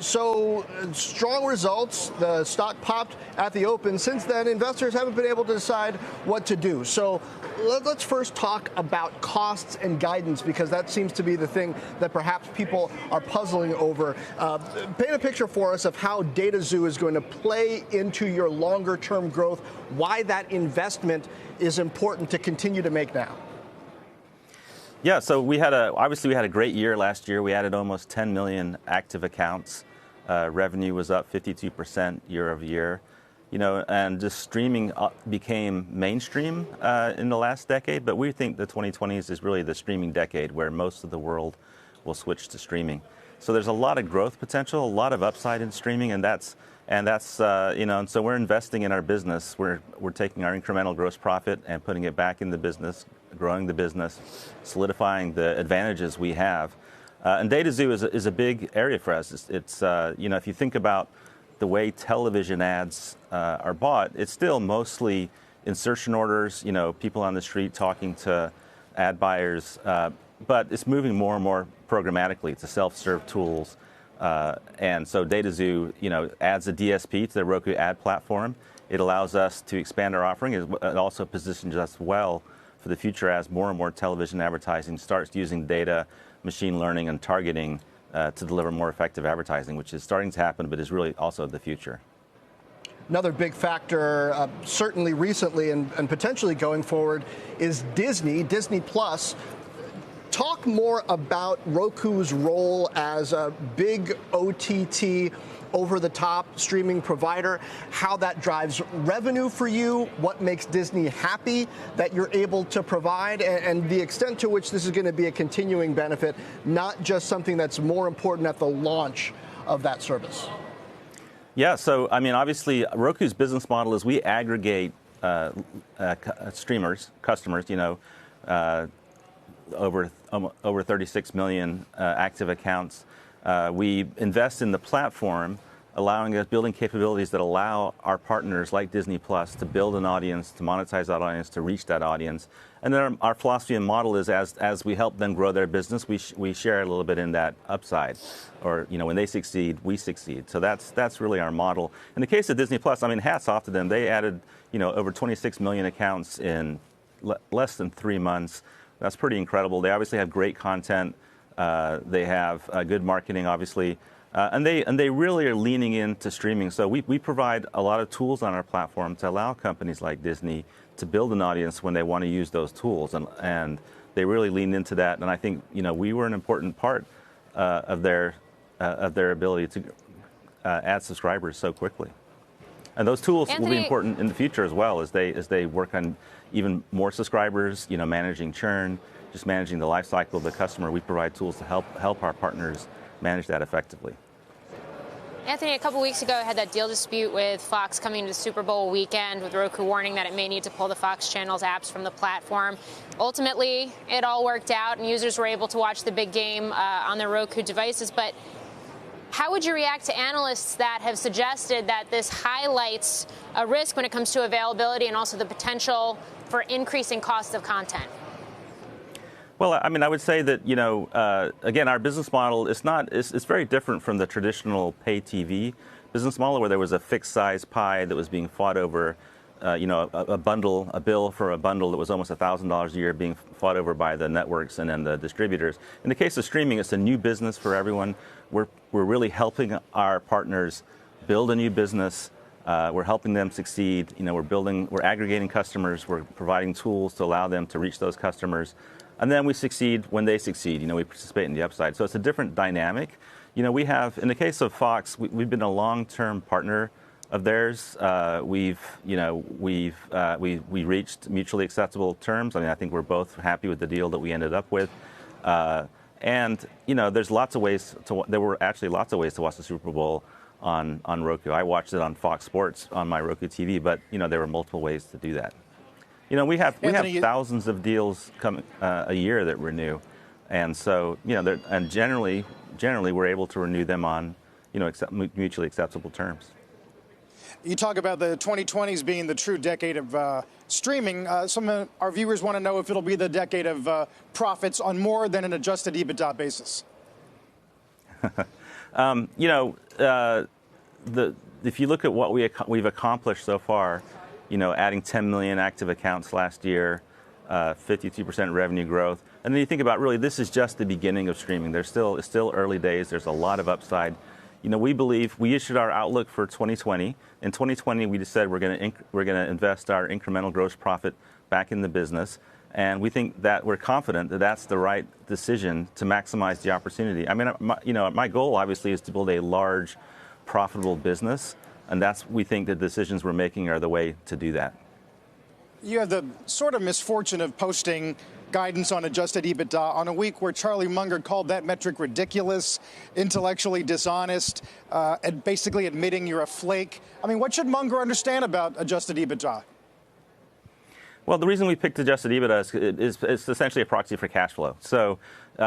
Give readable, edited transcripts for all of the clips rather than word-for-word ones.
So strong results. The stock popped at the open. Since then, investors haven't been able to decide what to do. So let's first talk about costs and guidance, because that seems to be the thing that perhaps people are puzzling over. Paint a picture for us of how DataXu is going to play into your longer-term growth, why that investment is important to continue to make now. Yeah, so obviously we had a great year last year. We added almost 10 million active accounts. Revenue was up 52% year over year. And just streaming became mainstream in the last decade. But we think the 2020s is really the streaming decade, where most of the world will switch to streaming. So there's a lot of growth potential, a lot of upside in streaming, and so we're investing in our business. We're taking our incremental gross profit and putting it back in the business, growing the business, solidifying the advantages we have. And DataXu is a big area for us. It's if you think about the way television ads are bought, it's still mostly insertion orders, people on the street talking to ad buyers, but it's moving more and more programmatically to self-serve tools. And so DataXu, adds a DSP to the Roku ad platform. It allows us to expand our offering. It also positions us well for the future as more and more television advertising starts using data, machine learning, and targeting to deliver more effective advertising, which is starting to happen, but is really also the future. Another big factor, certainly recently and potentially going forward, is Disney Plus. Talk more about Roku's role as a big OTT over-the-top streaming provider, how that drives revenue for you, what makes Disney happy that you're able to provide, and the extent to which this is going to be a continuing benefit, not just something that's more important at the launch of that service. Yeah, so obviously Roku's business model is we aggregate customers, over 36 million active accounts. We invest in the platform, building capabilities that allow our partners like Disney Plus to build an audience, to monetize that audience, to reach that audience. And then our philosophy and model is as we help them grow their business, we share a little bit in that upside. Or when they succeed, we succeed. So that's really our model. In the case of Disney Plus, hats off to them. They added over 26 million accounts in less than 3 months. That's pretty incredible. They obviously have great content. They have good marketing, obviously, and they really are leaning into streaming. So we provide a lot of tools on our platform to allow companies like Disney to build an audience when they want to use those tools, and they really lean into that. And I think we were an important part of their ability to add subscribers so quickly. And those tools will be important in the future as well as they work on even more subscribers, managing churn, just managing the life cycle of the customer. We provide tools to help our partners manage that effectively. Anthony, a couple weeks ago, I had that deal dispute with Fox coming into Super Bowl weekend, with Roku warning that it may need to pull the Fox channel's apps from the platform. Ultimately, it all worked out, and users were able to watch the big game on their Roku devices. But how would you react to analysts that have suggested that this highlights a risk when it comes to availability and also the potential for increasing cost of content? Well, I would say that, again, our business model it's very different from the traditional pay TV business model, where there was a fixed size pie that was being fought over, a bill for a bundle that was almost $1,000 a year being fought over by the networks and then the distributors. In the case of streaming, it's a new business for everyone. We're really helping our partners build a new business. We're helping them succeed. We're aggregating customers. We're providing tools to allow them to reach those customers. And then we succeed when they succeed. We participate in the upside. So it's a different dynamic. We have, in the case of Fox, we've been a long-term partner of theirs. We reached mutually acceptable terms. I think we're both happy with the deal that we ended up with. And there's lots of ways there were actually lots of ways to watch the Super Bowl on Roku. I watched it on Fox Sports on my Roku TV, but there were multiple ways to do that. We have thousands of deals coming a year that renew, and so and generally we're able to renew them on mutually acceptable terms. You talk about the 2020s being the true decade of streaming. Some of our viewers want to know if it'll be the decade of profits on more than an adjusted EBITDA basis. If you look at what we've accomplished so far, adding 10 million active accounts last year, 52% revenue growth, and then you think about really this is just the beginning of streaming. It's still early days. There's a lot of upside. We believe we issued our outlook for 2020. In 2020, we just said we're going to invest our incremental gross profit back in the business, and we think that we're confident that that's the right decision to maximize the opportunity. I mean, my goal obviously is to build a large, profitable business, and we think the decisions we're making are the way to do that. You have the sort of misfortune of posting guidance on adjusted EBITDA on a week where Charlie Munger called that metric ridiculous, intellectually dishonest, and basically admitting you're a flake. I mean, what should Munger understand about adjusted EBITDA? Well, the reason we picked adjusted EBITDA is it's essentially a proxy for cash flow. So, we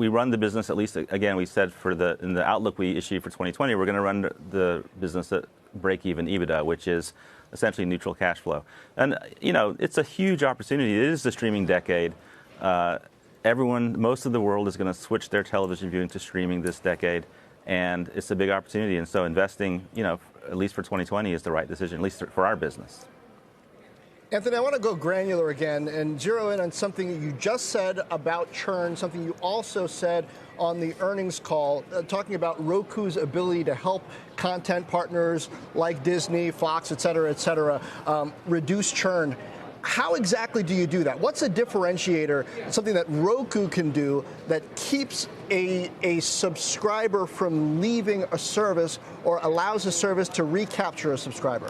run the business, at least, again, we said in the outlook we issued for 2020, we're going to run the business at break-even EBITDA, which is essentially neutral cash flow. And, it's a huge opportunity. It is the streaming decade. Most of the world is going to switch their television viewing to streaming this decade, and it's a big opportunity. And so investing, at least for 2020 is the right decision, at least for our business. Anthony, I want to go granular again and zero in on something you just said about churn, something you also said on the earnings call, talking about Roku's ability to help content partners like Disney, Fox, et cetera, reduce churn. How exactly do you do that? What's a differentiator, something that Roku can do that keeps a subscriber from leaving a service or allows a service to recapture a subscriber?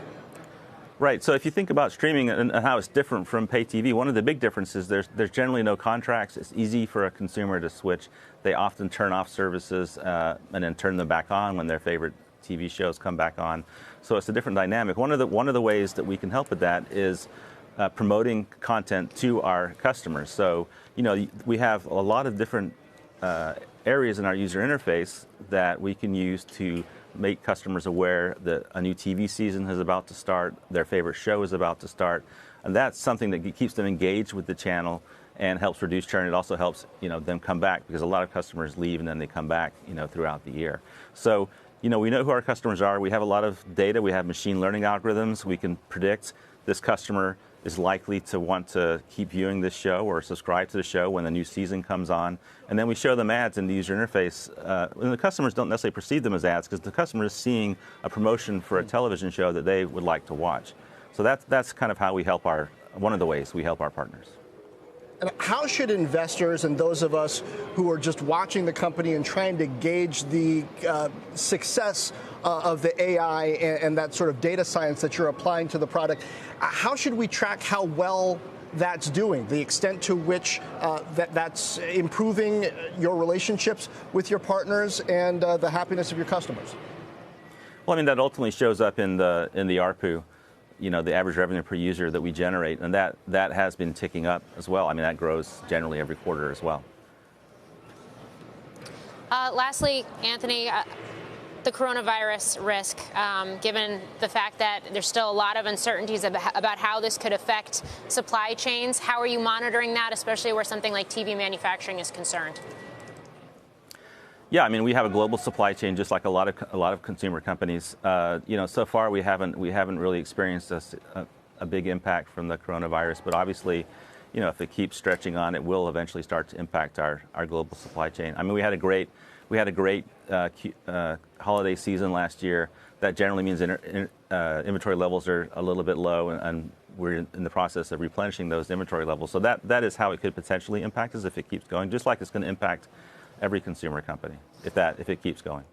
Right. So if you think about streaming and how it's different from pay TV, one of the big differences, there's generally no contracts. It's easy for a consumer to switch. They often turn off services and then turn them back on when their favorite TV shows come back on. So it's a different dynamic. One of the ways that we can help with that is promoting content to our customers. So, we have a lot of different areas in our user interface that we can use to make customers aware that a new TV season is about to start, their favorite show is about to start, and that's something that keeps them engaged with the channel and helps reduce churn. It also helps them come back, because a lot of customers leave and then they come back throughout the year. So we know who our customers are. We have a lot of data. We have machine learning algorithms. We can predict this customer is likely to want to keep viewing this show or subscribe to the show when the new season comes on. And then we show them ads in the user interface. And the customers don't necessarily perceive them as ads, because the customer is seeing a promotion for a television show that they would like to watch. So that's kind of how we help one of the ways we help our partners. And how should investors and those of us who are just watching the company and trying to gauge the success of the AI and that sort of data science that you're applying to the product, how should we track how well that's doing, the extent to which that's improving your relationships with your partners and the happiness of your customers? Well, I mean, that ultimately shows up in the ARPU. The average revenue per user that we generate, and that has been ticking up as well. I mean, that grows generally every quarter as well. Lastly, Anthony, the coronavirus risk, given the fact that there's still a lot of uncertainties about how this could affect supply chains, how are you monitoring that, especially where something like TV manufacturing is concerned? Yeah, I mean, we have a global supply chain, just like a lot of consumer companies. So far we haven't really experienced a big impact from the coronavirus, but obviously, if it keeps stretching on, it will eventually start to impact our global supply chain. I mean, we had a great holiday season last year. That generally means inventory levels are a little bit low, and we're in the process of replenishing those inventory levels. So that is how it could potentially impact us if it keeps going, just like it's going to impact every consumer company if it keeps going.